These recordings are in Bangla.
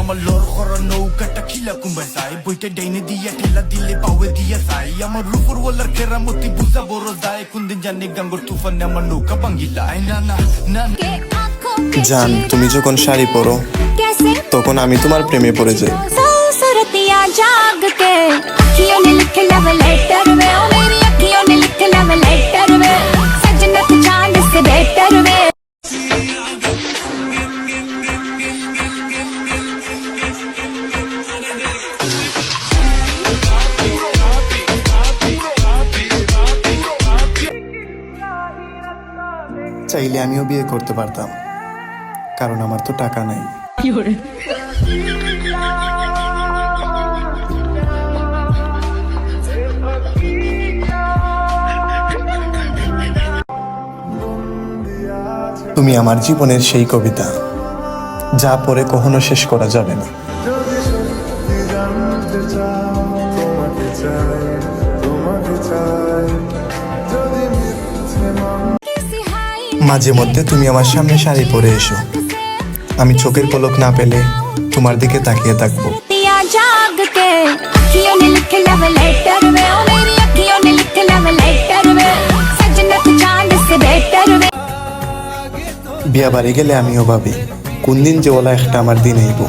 আমার লড় করা নৌকাটা খিলা কুম্বা যায় বইটা ডাইনে দিয়া ঠেলা দিলে পাওয়ে দিয়া যায় আমার রূপর ওয়ালার কেরামতি বুঝা বড় যায় কোনদিন জানি গাঙ্গর তুফানে আমার নৌকা ভাঙ্গিলায় না না না। জান, তুমি যখন শাড়ি পরো তখন আমি তোমার প্রেমে পড়ে যাই। চাইলে আমিও বিয়ে করতে পারতাম, কারণ আমার তো টাকা নাই। তুমি আমার জীবনের সেই কবিতা, যা পড়ে কখনো শেষ করা যাবে না। মাঝে মধ্যে তুমি আমার সামনে শাড়ি পরে এসো, আমি চোখের পলক না পেলে তোমার দিকে তাকিয়ে থাকবো। বিয়া বাড়ি গেলে আমিও ভাবি কোন দিন যে ওলা একটা আমার দিন আইব।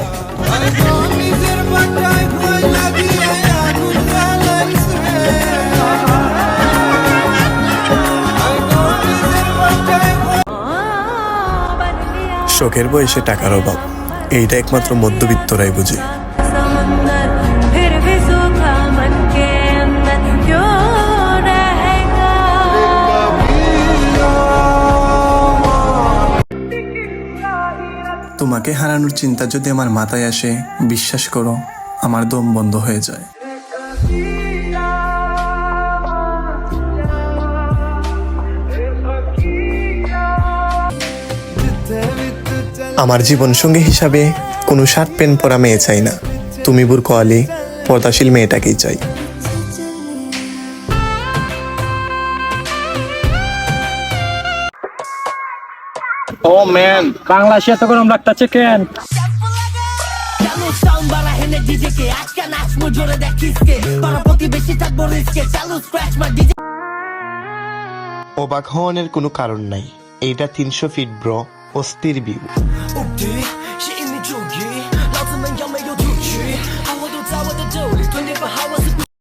শখের বয়সে টাকার অভাব, এইটা একমাত্র মধ্যবিত্তরাই বুঝে। তোমাকে হারানোর চিন্তা যদি আমার মাথায় আসে, বিশ্বাস করো আমার দম বন্ধ হয়ে যায়। আমার জীবন সঙ্গী হিসাবে কোনো শার্ট প্যান্ট পরা মেয়ে চাই না, তুমি বুরকা আলী পর্দাশীল মেয়েটাকেই চাই। ও ম্যান, বাংলাদেশে এত গরম লাগতেছে কেন? অবাক হওয়ার কোনো কারণ নাই, এইটা 300 ফিট ব্রো, অস্থির ভিউ।